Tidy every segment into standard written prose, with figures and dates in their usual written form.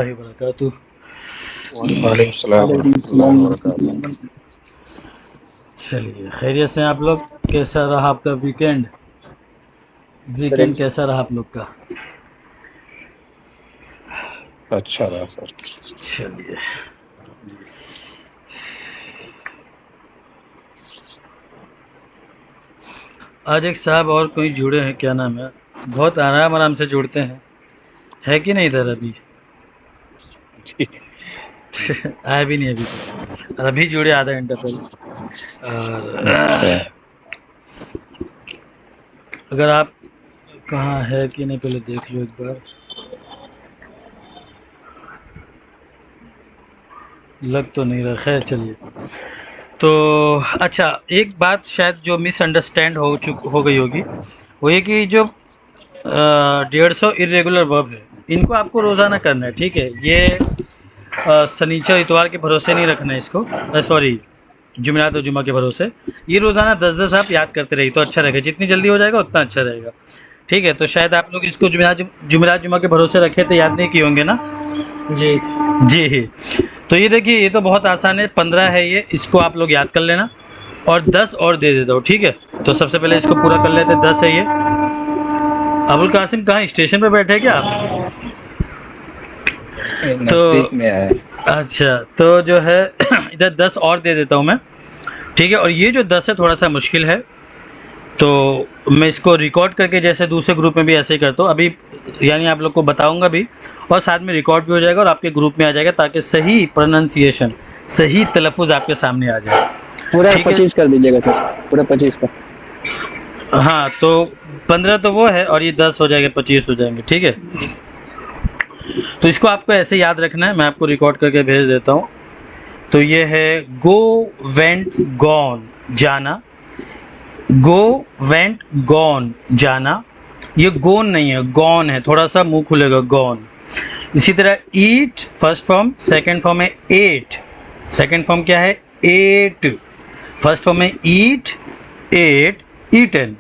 वबरकातुह। वालेकुम सलाम वरहमतुल्लाहि वबरकातुह। चलिए, खैरियत से हैं आप लोग? कैसा रहा आपका वीकेंड? वीकेंड कैसा रहा आप लोग का? अच्छा रहा सर। चलिए, आज एक साहब और कोई जुड़े हैं, क्या नाम है, बहुत आराम आराम से जुड़ते हैं, है कि नहीं इधर अभी? जी आया भी नहीं अभी तक, और अभी जुड़े आधा घंटा पहले। अच्छा। और अगर आप कहाँ है कि नहीं पहले देख लो एक बार। लग तो नहीं रहा, खैर चलिए। तो अच्छा, एक बात शायद जो मिसअंडरस्टैंड हो गई होगी, वो ये कि जो 150 इरेगुलर वर्ब है, इनको आपको रोज़ाना करना है, ठीक है? ये शनिचर इतवार के भरोसे नहीं रखना है इसको, सॉरी, जुमेरात और जुमा के भरोसे। ये रोज़ाना 10-10 आप याद करते रहिए तो अच्छा रहेगा, जितनी जल्दी हो जाएगा उतना अच्छा रहेगा, ठीक है? तो शायद आप लोग इसको जुमेरात जुमा के भरोसे रखे थे, याद नहीं किए होंगे ना? जी जी। तो ये देखिए, ये तो बहुत आसान है, 15 है ये, इसको आप लोग याद कर लेना और 10 और दे देता हूँ, ठीक है? तो सबसे पहले इसको पूरा कर लेते हैं, 10 है ये। अबुल कासिम कहाँ, स्टेशन पे बैठे हैं क्या आप? तो नजदीक में आया है। अच्छा, तो जो है इधर 10 और दे देता हूँ मैं, ठीक है? और ये जो 10 है थोड़ा सा मुश्किल है, तो मैं इसको रिकॉर्ड करके जैसे दूसरे ग्रुप में भी ऐसे ही करता हूँ अभी, यानी आप लोग को बताऊंगा भी और साथ में रिकॉर्ड भी हो जाएगा और आपके ग्रुप में आ जाएगा, ताकि सही प्रोनाउंसिएशन, सही तलफ़ुज़ आपके सामने आ जाए, पूरा ठीक है? 25 कर दीजिएगा सर, पूरा 25 का। हाँ, तो 15 तो वो है और ये 10 हो जाएंगे, 25 हो जाएंगे, ठीक है? तो इसको आपको ऐसे याद रखना है, मैं आपको रिकॉर्ड करके भेज देता हूँ। तो ये है गो, वेंट, गॉन, जाना। गो, वेंट, गॉन, जाना। ये गोन नहीं है, गॉन है, थोड़ा सा मुंह खुलेगा, गॉन। इसी तरह ईट फर्स्ट फॉर्म, सेकंड फॉर्म है एट। सेकंड फॉर्म क्या है? एट। फर्स्ट फॉर्म है ईट, एट, ईटन,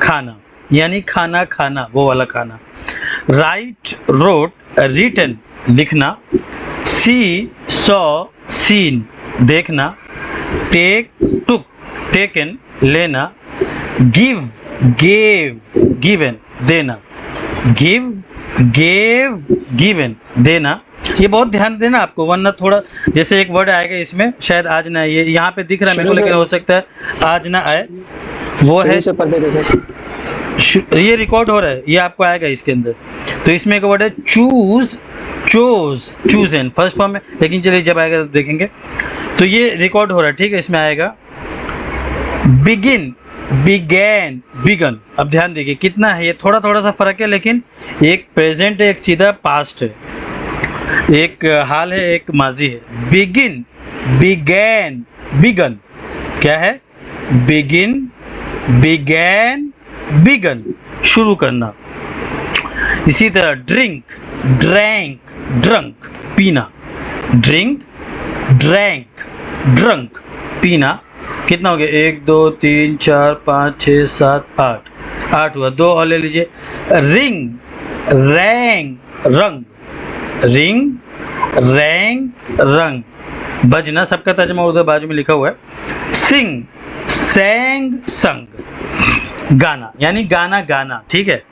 खाना, यानी खाना खाना, वो वाला खाना। राइट, रोट, रिटन, लिखना। सी, सॉ, सीन, देखना। टेक, टुक, टेकन, लेना। गिव, गेव, गिवन, देना। गिव, गेव, गिवन, देना। ये बहुत ध्यान देना आपको, वरना थोड़ा जैसे एक वर्ड आएगा इसमें, शायद आज ना आए, ये यहाँ पे दिख रहा है मेरे को, शुरू से लेकिन हो सकता है आज ना आए, वो है। शुरू से पढ़ते थे सर। ये रिकॉर्ड हो रहा है, ये आपको आएगा इसके अंदर। तो इसमें एक वर्ड है choose, chose, chosen, first form में, लेकिन चलिए जब आएगा तो देखेंगे। तो ये रिकॉर्ड हो रहा है, ठीक है? इसमें आएगा बिगिन, बिगैन, बिगन। अब ध्यान देखिए कितना है, ये थोड़ा थोड़ा सा फर्क है, लेकिन एक प्रेजेंट है, एक सीधा पास्ट है, एक हाल है, एक माजी है। बिगिन, बिगैन, बिगन, क्या है? बिगिन, बिगैन, बिगन, शुरू करना। इसी तरह ड्रिंक, ड्रैंक, ड्रंक, पीना। ड्रिंक, ड्रैंक, ड्रंक, पीना। कितना हो गया? 1 2 3 4 5 6 7 8, 8 हुआ, 2 और ले लीजिए। रिंग, रैंग, रंग, रिंग, रैंग, रंग, बजना, सबका तर्जमा उधर बाजू में लिखा हुआ है। सिंग, सैंग, संग, गाना, यानी गाना गाना, ठीक है?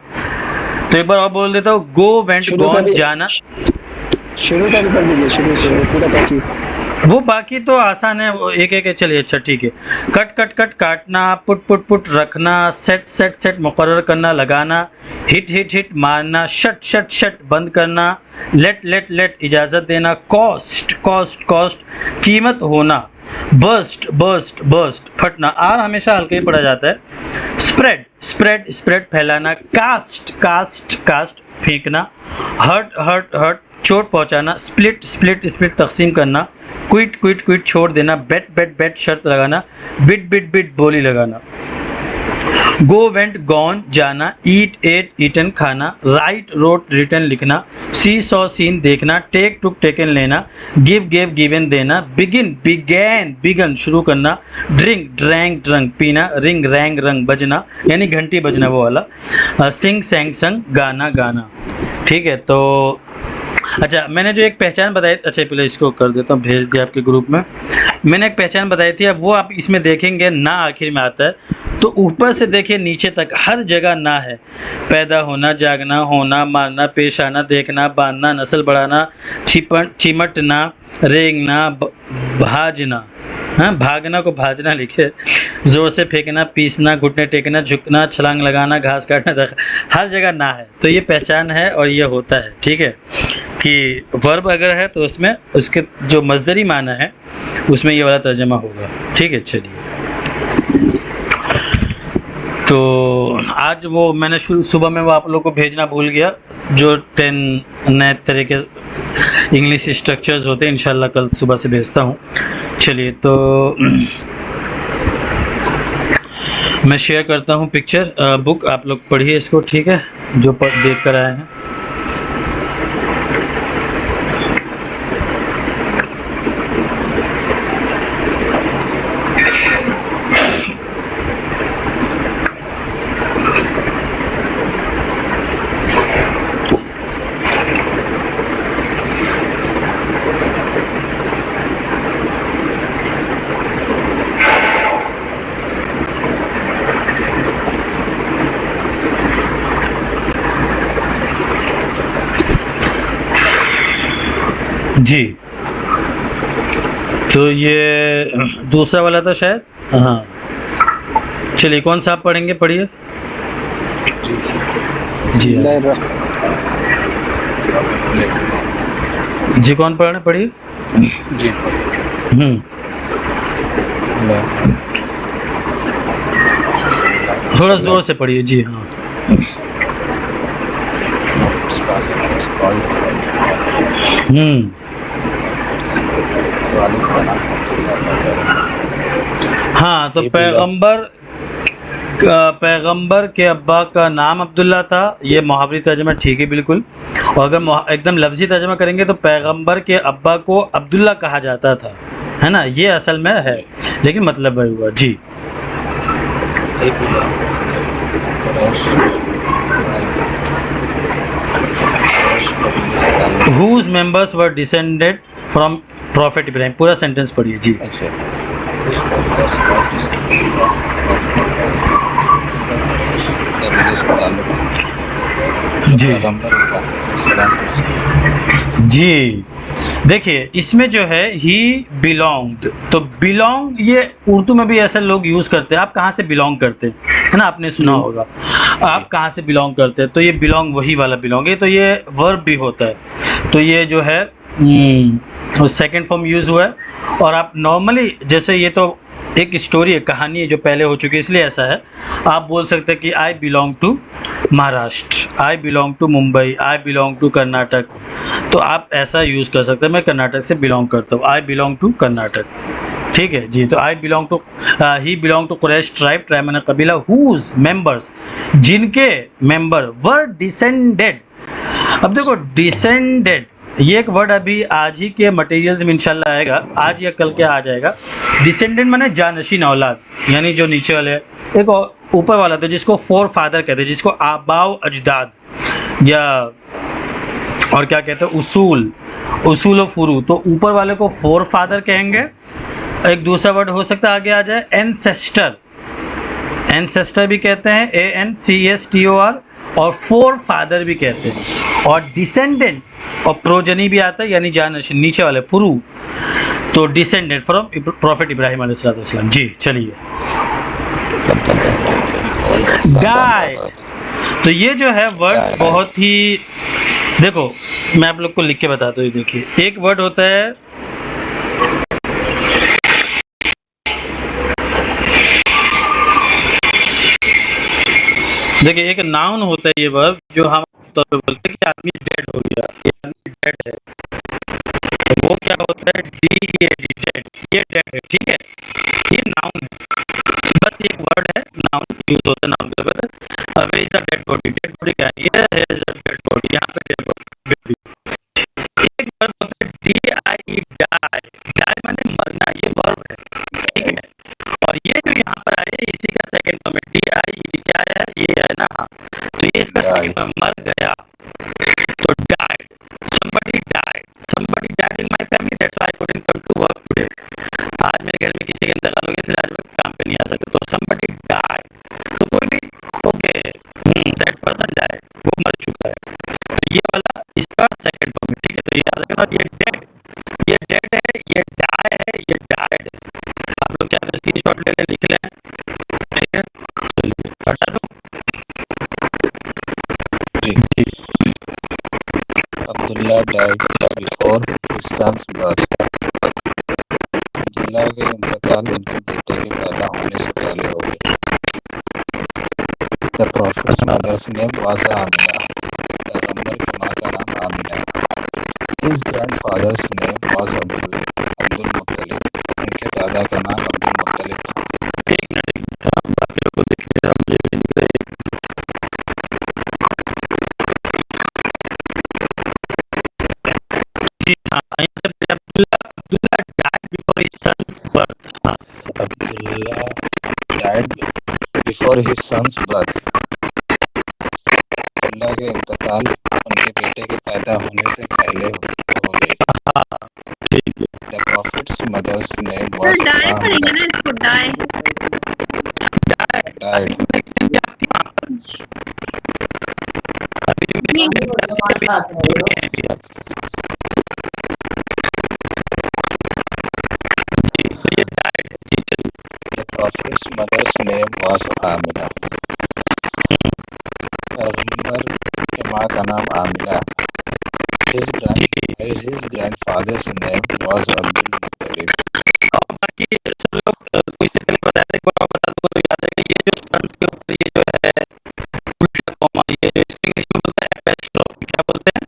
तो एक बार और बोल देता हूँ, गो, वेंट, शुरू का गॉन, भी जाना। शुरू का भी कर दीजिए, शुरू से पूरा 25। वो बाकी तो आसान है, वो एक एक है, चलिए अच्छा ठीक है। कट कट कट, काटना। पुट पुट पुट, रखना। सेट सेट सेट, मुकर्रर करना, लगाना। हिट हिट हिट, मारना। शट शट शट, बंद करना। लेट लेट लेट, इजाज़त देना। कॉस्ट कॉस्ट कॉस्ट, कीमत होना। बर्स्ट बर्स्ट बर्स्ट, फटना। आर हमेशा हल्का ही पड़ा जाता है। स्प्रेड स्प्रेड स्प्रेड, फैलाना। कास्ट कास्ट कास्ट, फेंकना। हर्ट हर्ट हर्ट, चोट पहुंचाना। स्प्लिट स्प्लिट स्प्लिट, तकसीम करना। क्विट क्विट क्विट, छोड़ देना। बेट बेट बेट, शर्त लगाना। बिट बिट बिट, बोली लगाना। गो, वेंट, गॉन, जाना। ईट, एट, ईटन, खाना। राइट, रोट, रिटन, लिखना। सी, सॉ, सीन, देखना। टेक, टुक, टेकन, लेना। गिव, गेव, गिवन, देना। बिगिन, बिगैन, बिगन, शुरू करना। ड्रिंक, ड्रैंक, ड्रंक, पीना। रिंग, रैंग, रंग, बजना, यानी घंटी बजना, वो वाला। सिंग, सैंग, संग, गाना गाना, ठीक है? तो अच्छा, मैंने जो एक पहचान बताई, अच्छा पहले इसको कर देता हूँ, भेज दिया आपके ग्रुप में। मैंने एक पहचान बताई थी, अब वो आप इसमें देखेंगे ना आखिर में आता है, तो ऊपर से देखिए नीचे तक हर जगह ना है। पैदा होना, जागना, होना, मारना, पेश आना, देखना, बांधना, नस्ल बढ़ाना, चिमटना, रेंगना, भाजना, हाँ भागना को भाजना लिखे, जोर से फेंकना, पीसना, घुटने टेकना, झुकना, छलांग लगाना, घास काटना, हर जगह ना है। तो ये पहचान है और ये होता है, ठीक है, कि वर्ब अगर है तो उसमें उसके जो मजदरी माना है उसमें ये वाला तर्जमा होगा, ठीक है। चलिए, तो आज वो मैंने सुबह में वो आप लोग को भेजना भूल गया, जो 10 नए तरह के इंग्लिश स्ट्रक्चर्स होते हैं, इंशाल्लाह कल सुबह से भेजता हूँ। चलिए, तो मैं शेयर करता हूँ पिक्चर बुक, आप लोग पढ़िए इसको, ठीक है, जो देख कर आए हैं। जी, तो ये दूसरा वाला था शायद, हाँ। चलिए, कौन सा आप पढ़ेंगे, पढ़िए जी। जी, कौन पढ़ रहे, पढ़िए जी। थोड़ा जोर से पढ़िए जी। हाँ, हाँ, तो पैगंबर के अब्बा का नाम अब्दुल्ला था, ये मुहावरी तर्जमा ठीक है बिल्कुल। और अगर एकदम लफ्जी तर्जमा करेंगे तो पैगंबर के अब्बा को अब्दुल्ला कहा जाता था, है ना, ये असल में है, लेकिन मतलब वही हुआ जी। Whose members were descended from Prophet Ibrahim, पूरा सेंटेंस पढ़िए जी। जी, देखिए इसमें जो है ही बिलोंग्ड, तो बिलोंग ये उर्दू में भी ऐसे लोग यूज करते हैं, आप कहाँ से बिलोंग करते हैं, है ना, आपने सुना होगा, आप कहाँ से बिलोंग करते हैं, तो ये बिलोंग वही वाला बिलोंग है, तो ये वर्ब भी होता है, तो ये जो है सेकंड फॉर्म यूज हुआ है। और आप नॉर्मली जैसे, ये तो एक स्टोरी है, कहानी है जो पहले हो चुकी है, इसलिए ऐसा है, आप बोल सकते हैं कि I belong to Maharashtra, I belong to Mumbai, I belong to Karnataka, तो आप ऐसा यूज़ कर सकते हैं, मैं कर्नाटक से बिलोंग करता हूँ, आई बिलोंग टू कर्नाटक, ठीक है जी। तो I belong to, he belong to Quraish tribe, tribe माने कबीला, हुज मेंबर्स, जिनके मेंबर, वर डिसेंडेड। अब देखो डिसेंडेड, ये एक वर्ड अभी आज ही के मटेरियल्स में इंशाल्लाह आएगा, आज या कल के आ जाएगा। डिसेंडेंट माने जानशीन औलाद, यानी जो नीचे वाले, एक ऊपर वाला तो जिसको फोर फादर कहते हैं, जिसको आबाओ अजदाद या और क्या कहते हैं, उसूल और फुरू, तो ऊपर वाले को फोर फादर कहेंगे। एक दूसरा वर्ड हो सकता है आगे आ जाए, एंसेस्टर, एंसेस्टर भी कहते हैं, ANCSTOR, और फोर फादर भी कहते हैं। और डिसेंडेंट और प्रोजनी भी आता है, यानी जानशीन, नीचे वाले फुरू, तो डिसेंडेंट फ्रॉम प्रॉफिट इब्राहिम अलैहिस्सलाम जी। चलिए, गाय, तो ये जो है वर्ड बहुत ही, देखो मैं आप लोग को लिख के बताता हूँ, देखिए एक वर्ड होता है, देखिए एक नाउन होता है ये वर्ब, जो हम तौर पे बोलते हैं कि आदमी डेड हो गया, ये आदमी डेड है, तो वो क्या होता है, DEAD, डेड, ये डेड है, ठीक है, ये नाउन है, बस एक वर्ड है, नाउन यूज होता है नाउन के ऊपर। अब is a dead body, dead body क्या है, ये इज अ डेड बॉडी, यहाँ पे डेड बॉडी। एक वर्ब होता है DIE, डाई, डाई माने मरना, ये वर्ब है, ठीक है। और ये जो यहाँ पर आए, इसी का सेकंड फॉर्म है, DIE, क्या है, ये है ना, तो ये इसका सेकंड फॉर्म, मर गया, तो died, somebody somebody died in my family, that's why I couldn't come to work today. आज मेरे घर में किसी के इंतकाल हो गया इसलिए आज मैं काम पे नहीं आ सकता. तो somebody died, तो कोई भी ओके that person died, वो मर चुका है. तो ये वाला इसका सेकंड फॉर्म है. ठीक है, तो ये याद रखना. ये डेड है, ये डाई है, ये डाइड है. आप लोग चाहे तो स्क्रीनशॉट ले लें, लिख लें. ठीक है, हटा दो. जी. Abdullah died before his son's birth. Abdullah के इंतकाल उनके बेटे के पैदा होने से पहले हो गया. The Prophet's mother's name was Amina. पैगंबर की माँ का नाम Amina. His grandfather's name was Abdul Muttalib. उनके दादा का नाम अब्दुल मुत्तलिब था. एक मिनट बाकी लोग को देखिए, मुझे भी दिख रहा है. जी हाँ, Abdullah died before his son's birth. हाँ, Abdullah died before his son's birth. Abdullah के इंतकाल उनके बेटे के पैदा होने से पहले हो गई. ठीक है. The Prophet's mother's name sir was die Amina. पड़ेगा ना इसको, die. Died. The Prophet's mother's name was Amina. पैगंबर के माँ का नाम Amina. His grandfather's name was Abdul Muttalib. बाकी सब लोग कोई से पहले बताया था, एक बार बता दो तो याद है. ये जो सन के ऊपर ये जो है उल्टा कॉमा, ये जो इसको इंग्लिश में बोलते हैं एपोस्ट्रोफी. क्या बोलते हैं?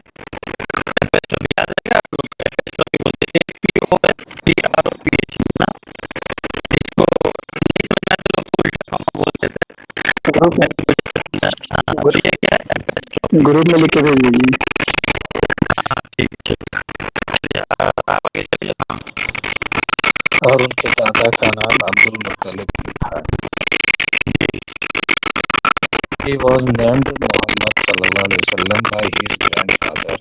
एपोस्ट्रोफी. याद रहेगा आप लोग. एपोस्ट्रोफी बोलते हैं APOSTROPH ना. इसको नहीं समझ में आता लोग उल्टा कॉमा बोलते थे. ग्रुप में तो ये क्या है? एपोस्ट्रोफी. ग्रुप में लिख के भेज दीजिए. हाँ ठीक है, चलिए आप आगे चलिए. हाँ, और उनके दादा का नाम अब्दुल मुत्तलिब था. He was named Muhammad sallallahu alaihi wasallam by his grandfather.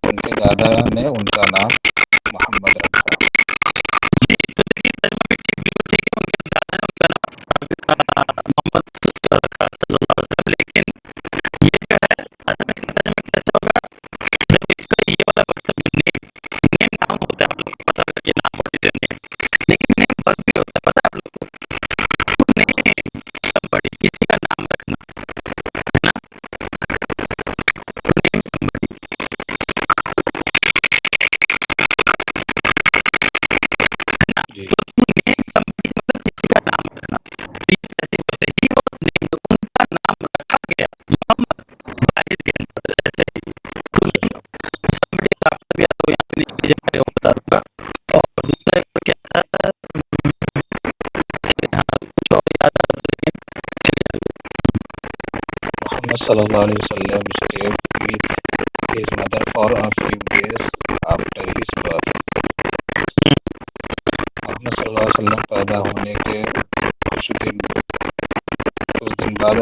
उनके दादा ने उनका नाम मोहम्मद रखा. तो देखिए तर्जुमा भी ठीक, बिल्कुल ठीक है. उनके दादा ने उनका नाम मोहम्मद रखा सल्लल्लाहु अलैहि वसल्लम. लेकिन ये जो है असल में इसका तर्जुमा कैसे होगा जब इसका ये वाला वर्ड सब नेम नाम होता है. आप लोग को पता होगा कि नाम होती है नेम, लेकिन नेम वर्ड भी होता है. पता है आप लोग को? नेम somebody, किसी का नाम रखना है ना. Name somebody. जी. तो नेम somebody मतलब किसी का नाम रखना. तो ये कैसे बोलते हैं? He was named, तो उनका नाम रखा गया मोहम्मद by his grandfather. ऐसे ही तो somebody का आपका भी आपको यहाँ पे लिख लीजिए, मैं आपको बता दूंगा. और दूसरा एक क्या था, हाँ कुछ और याद आ रहा था लेकिन चलिए आगे. Muhammad sallallahu alaihi wasallam stayed with his mother for a few days after his birth. Mohammad सल्लल्लाहु अलैहि वसल्लम पैदा होने के कुछ दिन बाद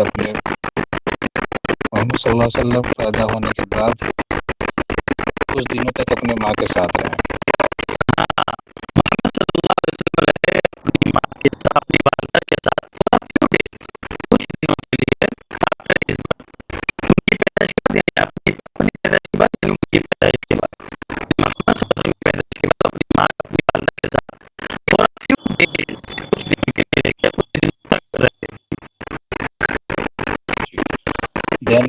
मोहम्मद सल्लल्लाहु अलैहि वसल्लम पैदा होने के बाद कुछ दिनों तक अपने माँ के साथ रहे. मोहम्मद सल्लल्लाहु अलैहि वसल्लम रहे अपनी माँ के साथ, अपनी वालिदा के साथ for a few days, कुछ दिनों के लिए आफ्टर हिज बर्थ. उनकी पैदाइश के बाद यानी अपनी पैदाइश के बाद यानी उनकी पैदाइश के बाद मोहम्मद सल्लल्लाहु अलैहि वसल्लम की पैदाइश के बाद अपनी माँ अपनी वालिदा के साथ for a few days, कुछ दिन के लिए क्या कुछ दिन तक रहे. Then,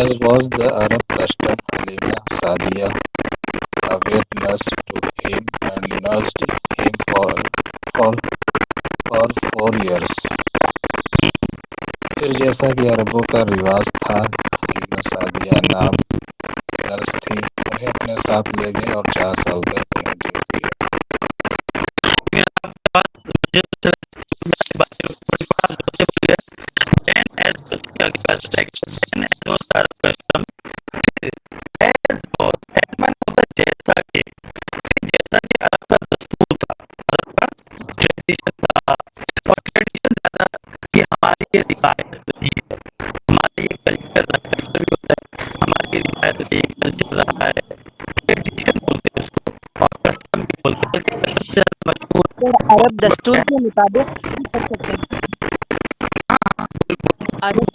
as was the Arab custom, Halima Sadiya, a wet nurse, took him and nursed him for 4 years. फिर जैसा कि अरबों का रिवाज था, हलीमा सादिया नाम नर्स थी, उन्हें अपने साथ ले गए और 4 साल तक उन्हें दूध दिया. हमारी रिवायत नहीं है, हमारा ये कल्चर होता है, हमारी रिवायत चल रहा है, ट्रेडिशन बोलते अरब दस्तूर के मुताबिक कर सकते हैं। अरब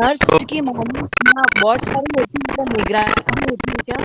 नर्स की मालूम बहुत सारी होती है, मतलब निगरानी होती है क्या?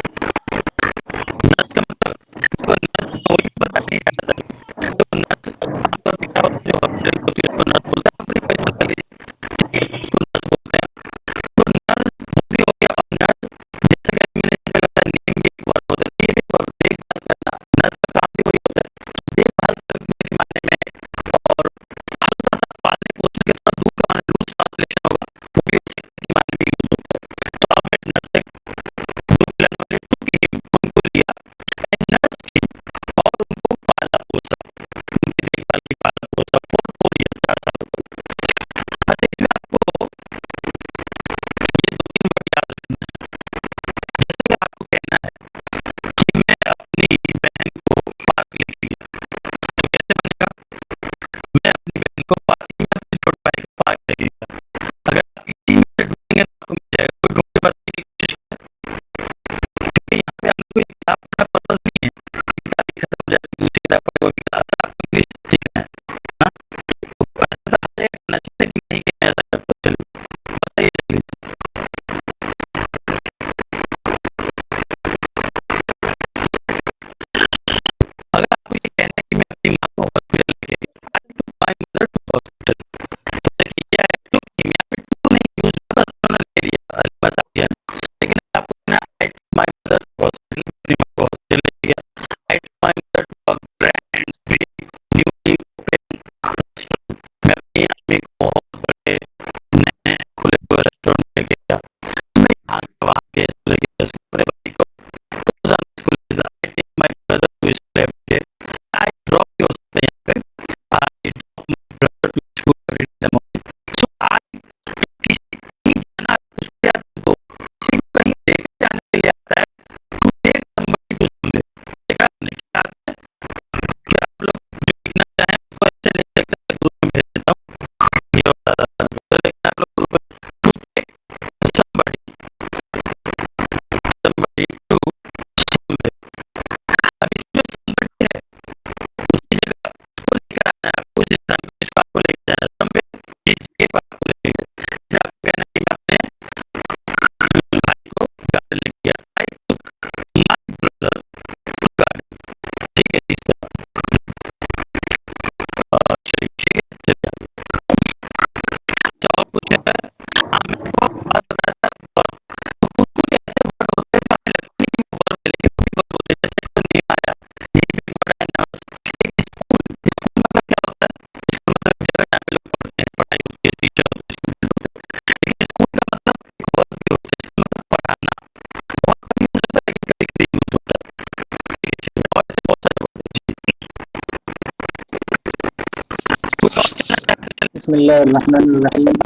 बिस्मिल्लाहिर्रहमानिर्रहीम।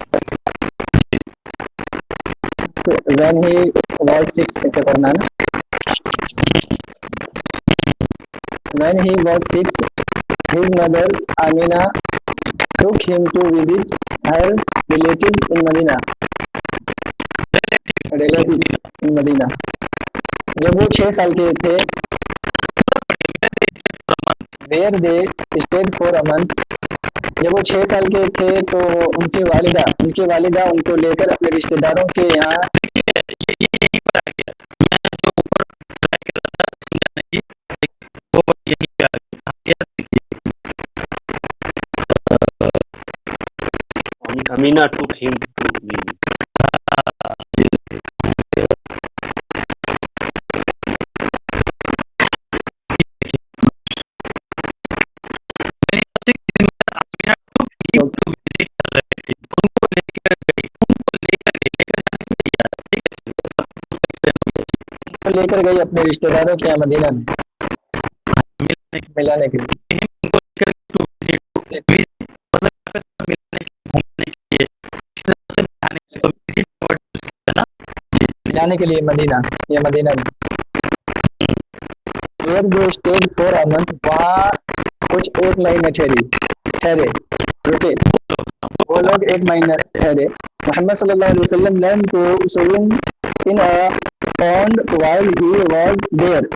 When he was six, ऐसे पढ़ना ना। When he was six, his mother Amina took him to visit her relatives in Medina. Relatives in Medina. जब वो 6 साल के थे, where they stayed for a month. जब वो 6 साल के थे तो उनकी वालिदा उनको लेकर अपने रिश्तेदारों के यहाँ Amina took him to visit. लेकर गई अपने रिश्तेदारों के यहाँ मदीना में मिलाने के लिए। उनको लेकर to visit, मतलब यहाँ पे तो मिलने के लिए, घूमने के लिए, इस तरह से मिलाने के लिए, तो visit word use किया ना। मिलाने के लिए मदीना या मदीना में। Where they stayed for a month, वहाँ कुछ एक महीने ठहरे रुके, वो लोग एक महीना ठहरे। मोहम्मद सल्लल्लाहु अलैहि वसल्लम learned to swim in a pond while he was there.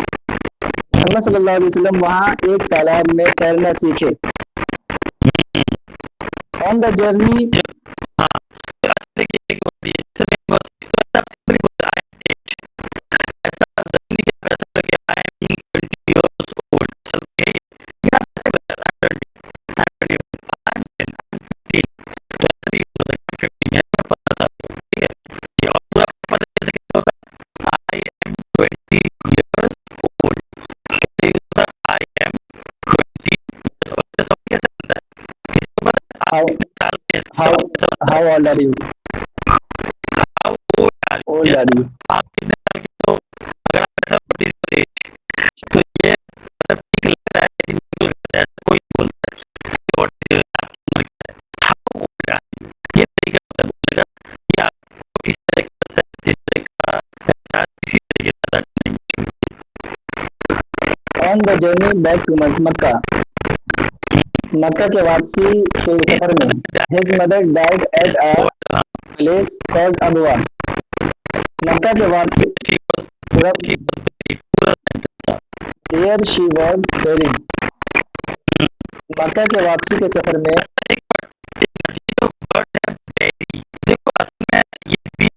Mohammad सल्लल्लाहु अलैहि वसल्लम वहाँ एक तालाब में तैरना सीखे। On the journey, हाँ, तो आज देखिए एक बार ये सब एक बार सिंपली बोला है डेट, ऐसा जर्नी के पैसा लगे आई एम 20 years old, सब के यहाँ पैसे बता रहा है 20 I'm 15, तो ऐसा भी हो सकता है 15 है, तो पता था, ठीक है, ये और पूरा पता कैसे कैसे होगा, I am 20 years old, तो ये होगा I am 20, तो सब कैसे बनता है, इसके बाद how आप साल के how how old are you? How old are you? Old are you? आप कितने साल के हो? अगर आप ऐसा बड़ी एज, तो ये मतलब ठीक लगता है, लेकिन बिल्कुल लगता है, कोई बोलता है कि what is your आपकी उम्र क्या है? How old are you? ये तरीका होता है बोलने का कि आपको इस तरह का सेंस, इस तरह का ऐसा, इसी तरीके से अदा करने की। On the journey back to Mecca, मक्का के वापसी के सफर में his mother died at a place called Abwa. मक्का के वापसी पूरा there she was buried. मक्का के वापसी के सफर में देखो असल में ये BURY,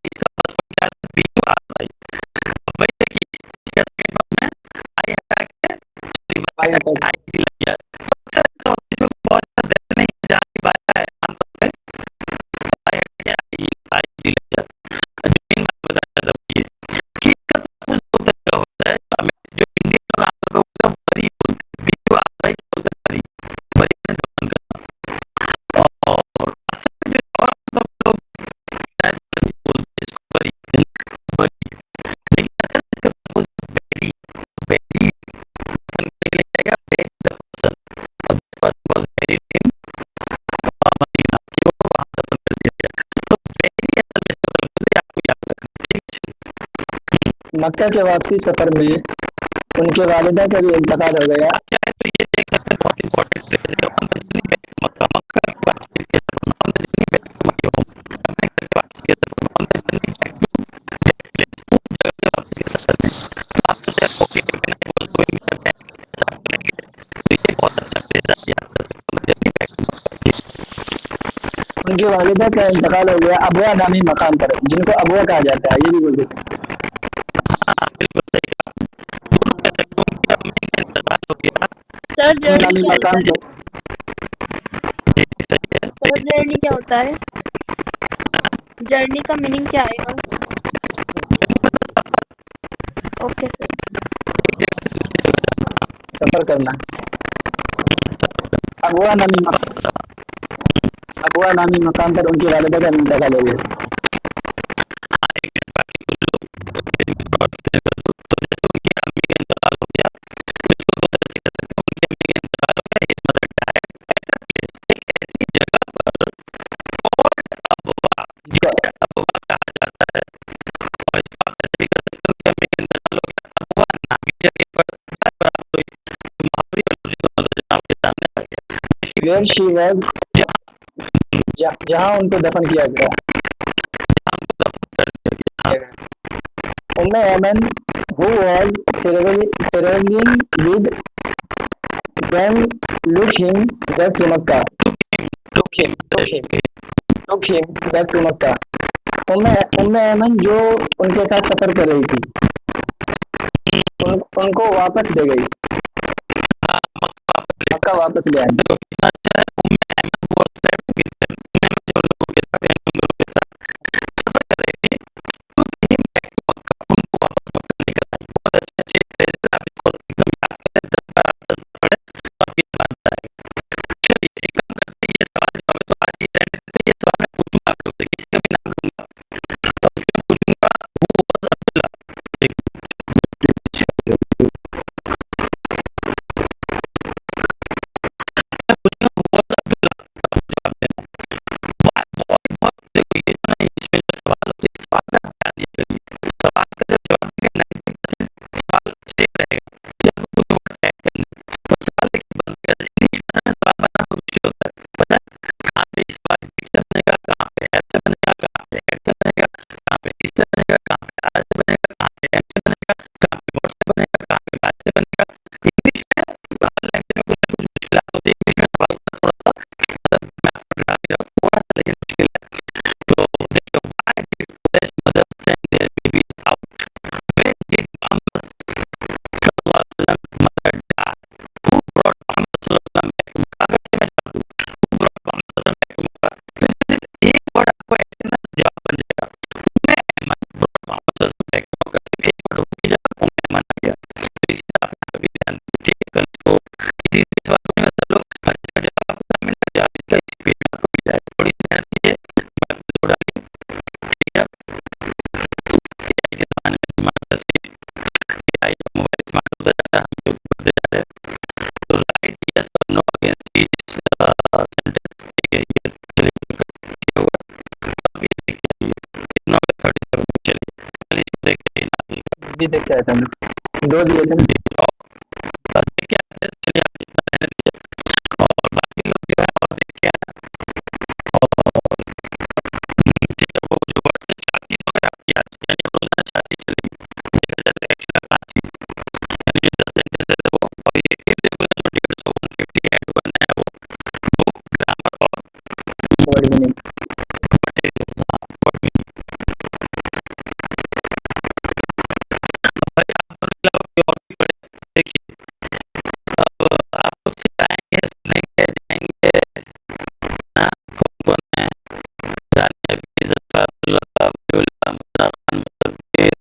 इसका फर्स्ट फॉर्म क्या है? BURY। अब वही देखिए इसका सेकंड फॉर्म में आई अटैक है, आई लग गया, तो सर इसमें बहुत ज़्यादा दर्द नहीं है, जहाँ की बात है आमतौर पे आई अटैक आई लग गया। जो मेन बात बताया था ये कि इसका कुछ दो तरीका होता है, तो हमें जो इंडियन लोग आमतौर पे बोलते हैं बरी बोलते हैं, BURY बोलते हैं, बरी में दफन करना, और असल में जो और मतलब लोग शायद बरी बोलते हैं इसको, बरी बरी, लेकिन असल में इसका मतलब बेरी बेरी दफन करने के लिए जाएगा, बेरी द पर्सन, और the person was buried in Medina, कि वो वहाँ दफन कर दिया गया, तो बेरी असल में इसका मतलब है, आपको याद रखना, ठीक है। मक्का के वापसी सफर में उनके वालिदा का भी इंतकाल हो गया। क्या है तो ये देख सकते हैं, बहुत इंपॉर्टेंट प्लेस है on the journey back to Mecca, Mecca की वापसी के सफर on the journey back to my home, Mecca की वापसी के सफर on the journey back to that place, उस जगह के वापसी के सफर में, तो आप सोचा okay when I was going back, ऐसा आप बोलेंगे, तो ये बहुत अच्छा प्लेस है, याद कर सकते हो जर्नी बैक टू मक्का। उनकी वालिदा का इंतकाल हो गया अबवा नामी मकाम पर, जिनको अबवा कहा जाता है, ये भी बोल सकते हैं। हाँ बिल्कुल सही कहा आपने, दोनों कह सकते हो कि अब उनका इंतकाल हो गया, सर जर्नी नामी क्या होता मकाम है? पर जी सही है, सर जर्नी क्या होता है? जर्नी का मीनिंग क्या आएगा? Okay sir. सफर करना। अबवा नामी मकाम पर उनकी वालिदा का इंतकाल हो गया। Where she was, जहाँ उनको दफन किया गया। उम्मे Ayman who was traveling with them took him back to Makkah. took him back to Makkah. उम्मे ऐमन जो उनके साथ सफर कर रही थी, उनको वापस ले गई, मक्का वापस ले आई। देख के आया था, 2 दिए थे ना। क्या है, चलिए आप जितना रहने दीजिए और बाकी लोग जो है और देख के आना। और ठीक है, वो जो वर्ड से 4 चीज़ अगर आपकी आज यानी रोजाना 4 चीज़ चलेगी, देखा जाए तो एक्स्ट्रा 5 चीज़ यानी जो 10 सेंटेंस है वो, और ये इर्रेगुलर जो 150 150 ऐड हुआ नया वो ग्रामर और word meaning. Material word meaning. भाई आप और अलावा कोई और भी पढ़े, देखिए अब आप लोग सिखाएंगे सुनेंगे जाएंगे ना, कौन कौन है, जानिया भी, जफ़र, अब्दुल्ला, अब्दुल्ला, मुस्तफ़ा खान, मुस्तफ़ीर,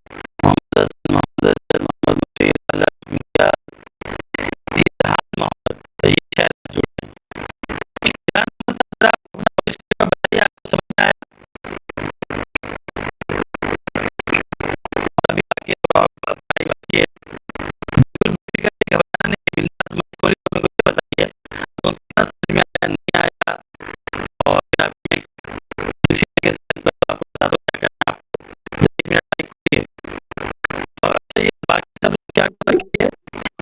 मोहम्मद हसन, मोहम्मद अजहर, मोहम्मद मुफीर, अजहर इम्तियाज, इत्तेहाद मोहम्मद, तो ये शायद जुड़े हैं। इत्तेहाद मोहम्मद सर आप अपना हिस्ट्री का बताइए, आपको समझ में आया? और अभी बाकी तो और पढ़ाई बाकी है। बिल्कुल बेफिक्र घबराने की बिंदास मत खोलिए, मेरे को ये बताइए आपको कितना समझ में आया, नहीं आया, और फिर आप मैं किसी के साथ आपको बता दो क्या करना है आपको। 1 मिनट टाइम खोलिए और अच्छा ये बाकी सब लोग क्या करेंगे,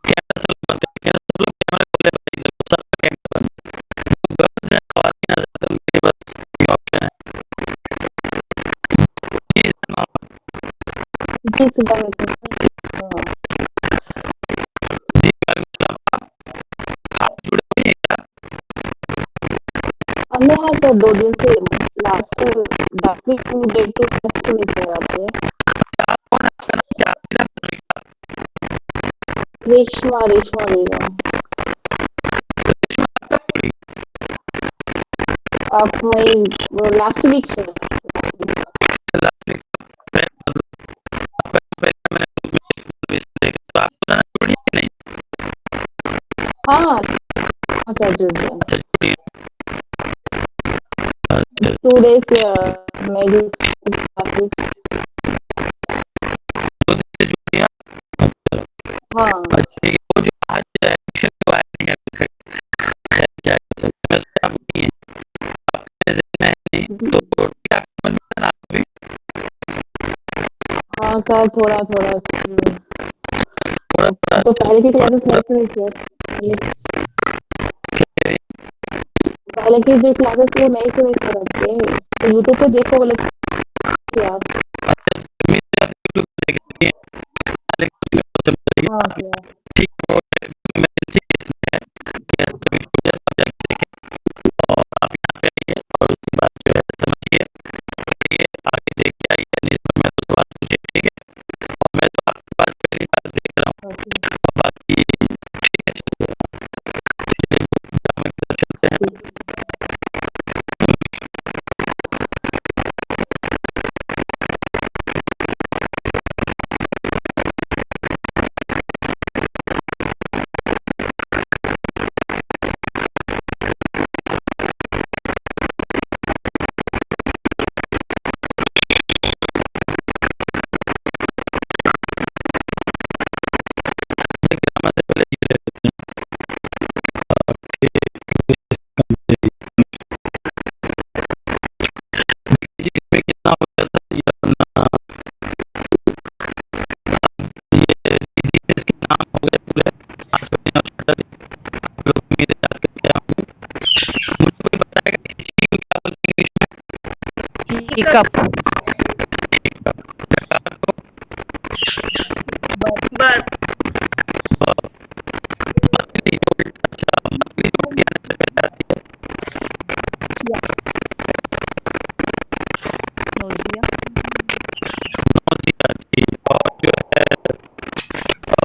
कैमरा सब बंद है, कैमरा सब लोग कैमरा खोले भाई, देखो सबका कैमरा बंद है, गर्ल्स हैं ख़वातीन हैं, ज़्यादातर मेरे बस ये ऑप्शन है। जी सलमान, जी सुबह में हाँ। जी वालेकुम सलाम। आप जुड़े हुए हैं क्या? हमने हाँ सर 2 दिन से लास्ट बाकी 2 डे टू से नहीं सर आते हैं। आप कौन है? आपका नाम क्या? आप किधर पढ़ रही हैं? रेशमा रेशमा बेगम। रेशमा आप कब पढ़ी? आप वही लास्ट वीक से लास्ट वीक आपका पहले मैंने देखा तो आप पुराना जुड़ी है नहीं? हाँ हाँ सर जुड़ गया। अच्छा जुड़ी है। अच्छा 2 days मैं भी काफी 2 दिन से जुड़ी हैं आप? अच्छा हाँ अच्छा, ये वो जो आज एडमिशन हुआ है नहीं अभी तक, खैर क्या कर सकते हैं, वैसे आप नहीं हैं, आपके ज़हन में है नहीं तो क्या आपको समझ में आया ना आपको भी? हाँ सर थोड़ा थोड़ा थोड़ा थोड़ा तो पहले की क्लासेस नहीं सुनी सर। पहले की जो क्लासेस थी वो नहीं सुनी सर आपके, तो यूट्यूब पे देखो बोले थे आप। उम्मीद है आप यूट्यूब पे देख रही हैं, लेकिन उसमें बताइए हाँ सर ठीक है, वो इमरजेंसी केस में है, गैस का बिल हो जाए तब जाके देखें और आप यहाँ पे आइए और उसके बाद जो है समझिए, पढ़िए, आगे देखिए आइए, नहीं समझ में तो सवाल पूछिए, ठीक है? और मैं तो आपकी बात पहली बार देख रहा हूँ, ओके और बाकी ठीक है चलिए, चलिए ड्रामा की तरफ चलते हैं। ड्रामा से पहले ये लेते हैं जी, इसमें कितना हो गया था ये अपना, ये इसी पे इसके नाम हो गए पूरे 5 दिन और 6 दिन, आप लोग उम्मीद है याद करके आएंगे। मुझे कोई बताएगा कि हिस्ट्री को क्या बोलते हैं इंग्लिश में? हिकअप जकार को बर्फ मतली जो अच्छा मतली जो उल्टी आने से पहले आती है, नोजिया नौसिया जी, और जो है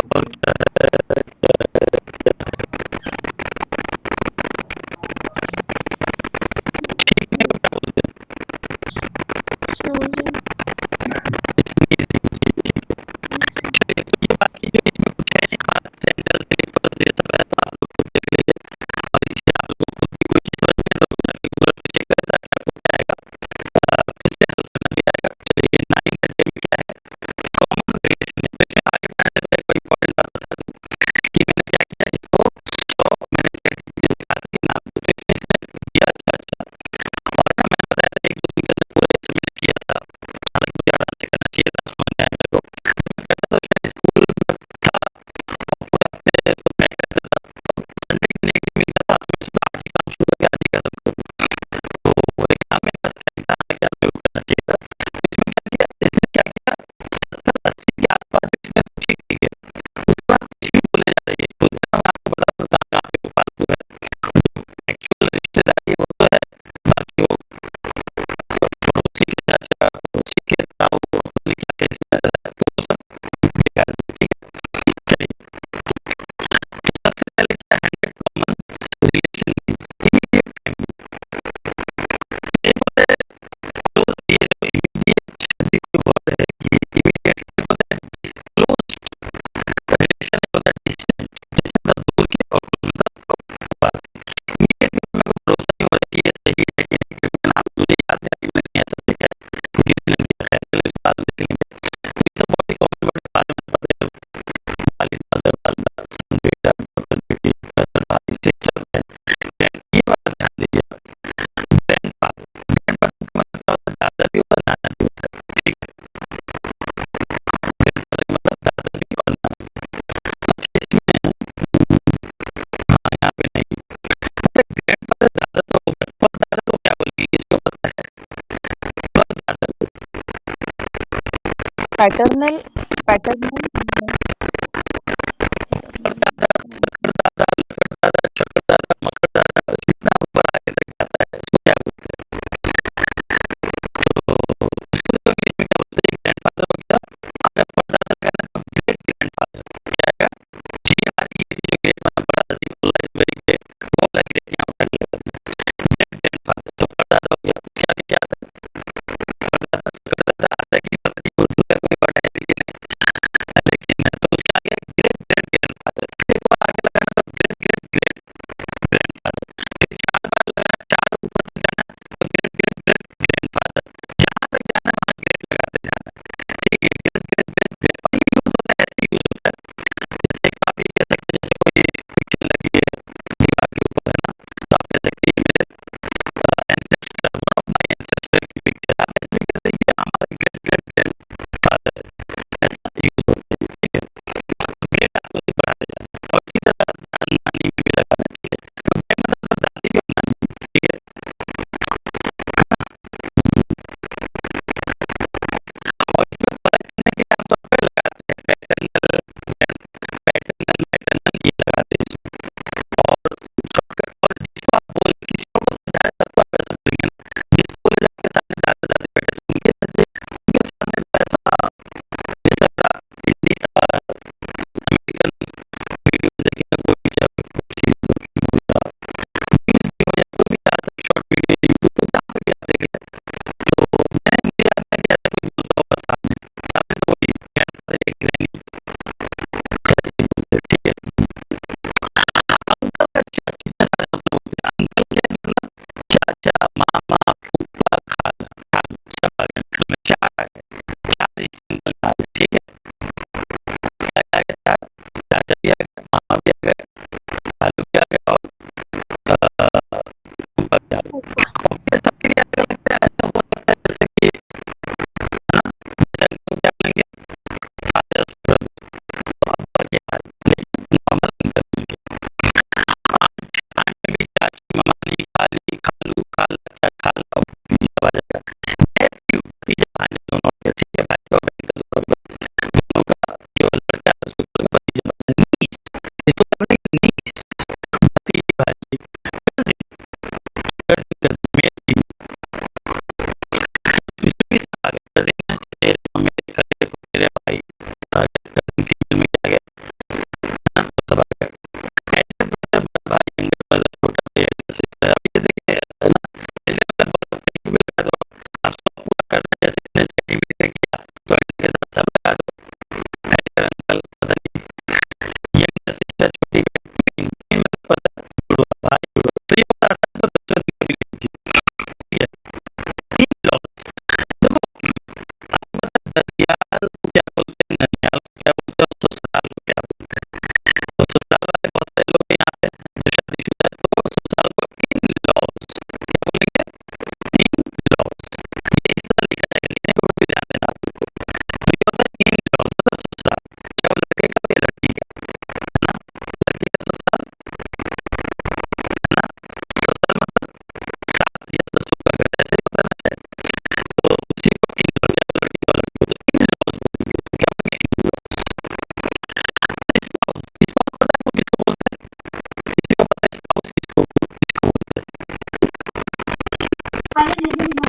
और क्या है, छींकने को क्या बोलते हैं?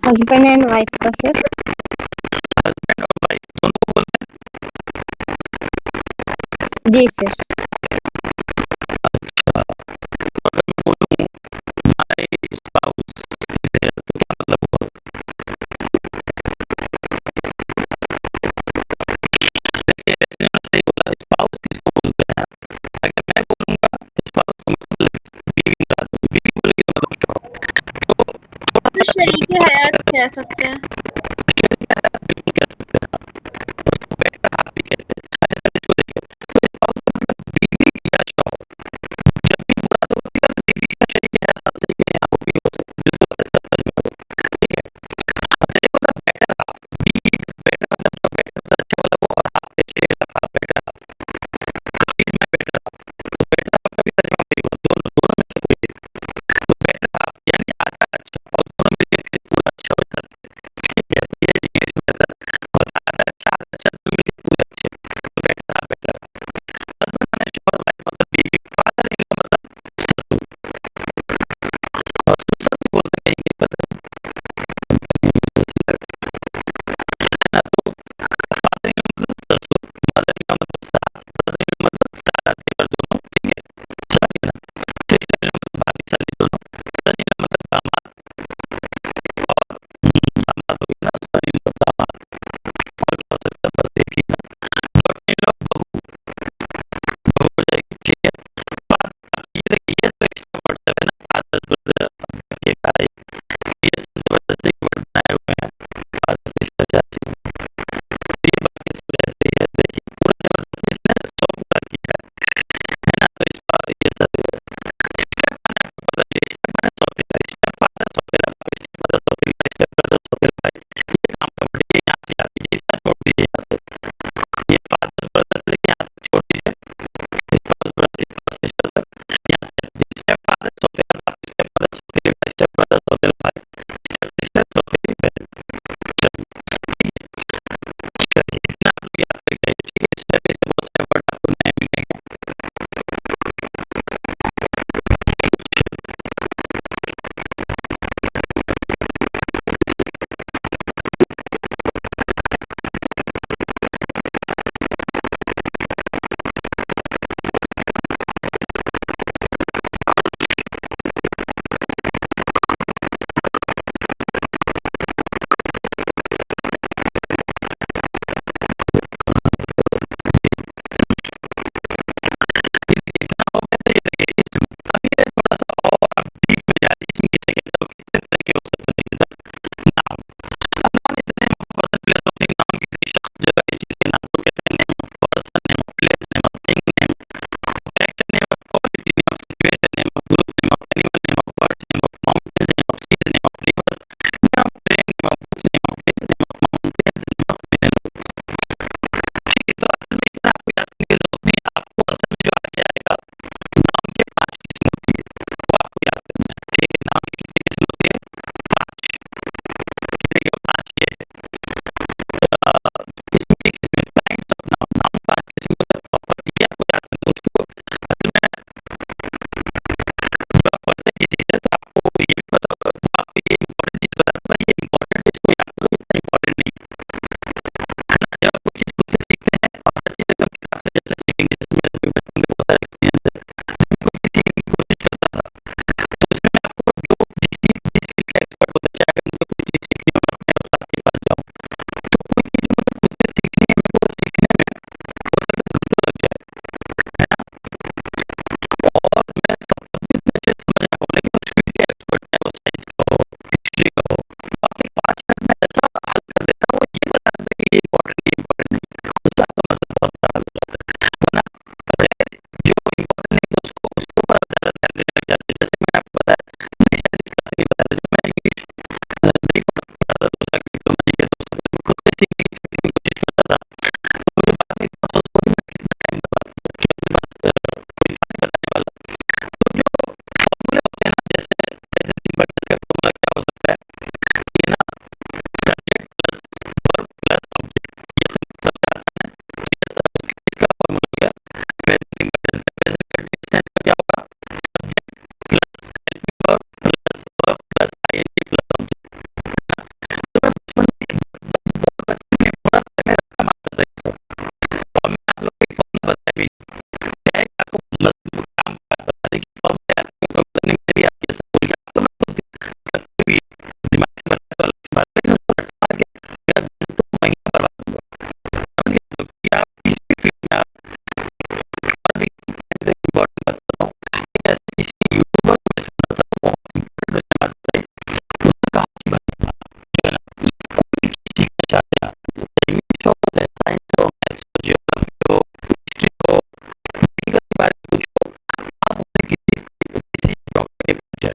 हस्बैंड एंड वाइफ का सर। जी सर। तो शरीके हयात कह सकते हैं। सीखेंगे, जैसे मेरे भी बचपन में बहुत सारे एक्सपीरियंस है, कोई भी सीखने की कोशिश करता था, तो इसमें मैं आपको जो जिस फील्ड का एक्सपर्ट होता है, चाहे मुझे कोई चीज़ सीखनी हो, मैं अपने उस्ताद के पास जाऊँ, तो कोई चीज़ मुझे खुद से सीखनी है, मेरे को सीखने में हो सकता है घंटों लग जाए, है ना? और मैं सब कुछ भी इतने अच्छे से समझ ना पाऊँ, लेकिन उस फील्ड के एक्सपर्ट है, वो साइंस का हो, हिस्ट्री का हो, वो आपके 5 मिनट में ऐसा हल कर देता है, वो ये बता देता है कि ये इम्पोर्टेंट नहीं, उससे आपका मसला बहुत बड़ा हल हो जाता है। वरना पहले जो इम्पोर्टेंट नहीं था उसको उसको ज़्यादा ध्यान देने लग जाते हैं। जैसे मैंने आपको बताया, मैंने शायद इस क्लास में ही बताया था, जब मैं इंग्लिश नहीं पढ़ता था, 2 साल की डिप्लोमा की है, 2 साल में खुद से सीखने की कोशिश करता था, तो मुझे बाद में इतना अफ़सोस हुआ कि मैं कितना टाइम बर्बाद किया, कि मेरे पास कोई था नहीं बताने वाला। तो जो फ़ॉर्मूले होते हैं ना, जैसे जैसे 3 बटे का फ़ॉर्मूला क्या हो सकता है, ये ना subject plus verb plus object, ये सबसे आसान है। इसका फ़ॉर्मूला हो गया, पहले सिंपल टेंस का, प्रेजेंट कंटीन्यूअस टेंस का क्या होगा, subject plus helping verb plus ING plus object. तो मैं बचपन में पूरा समय कमा करता था ये सब, और मैं आप लोग को एक फ़ॉर्मूला बताया भी, क्या है, आपको मज़बूत काम का बता दें कि फ़ॉर्मूला आपको कम करने में भी आपकी सब भूल गया, तो मैं खुद कभी भी दिमाग से बताया तो अलग बात है, लेकिन उसको रटवा के मेरा घंटों महीनों बर्बाद हुआ। समझ गए? तो कि आप किसी भी फील्ड में आप अधिक इम्पोर्टेंट बात बताऊँ, ऐसे किसी यूट्यूबर को मैं सुना था, बहुत इम्पोर्टेंट उसने बात बताई, उसने कहा कि भाई जो है ना, कोई भी चीज़ सीखना चाहते हैं आप, इंग्लिश हो, चाहे साइंस हो, मैथ्स हो, ज्योग्राफी हो, हिस्ट्री हो, मेडिकल के बारे में कुछ हो, आप उससे किसी डॉक्टर के पास जाए,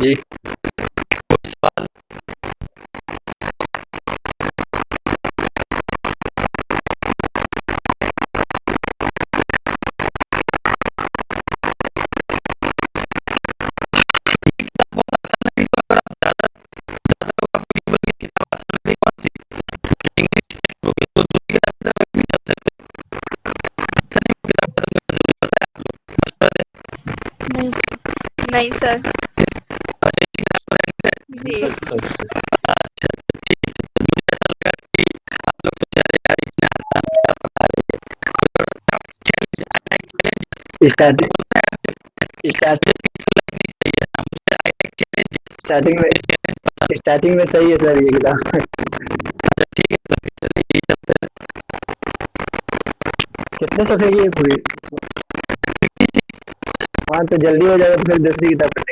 जी नहीं सर। जी स्टार्टिंग स्टार्टिंग में स्टार्टिंग में सही है सर ये किताब। कितने सफ़े की है पूरी? हाँ तो जल्दी हो जाएगा तो फिर दूसरी किताब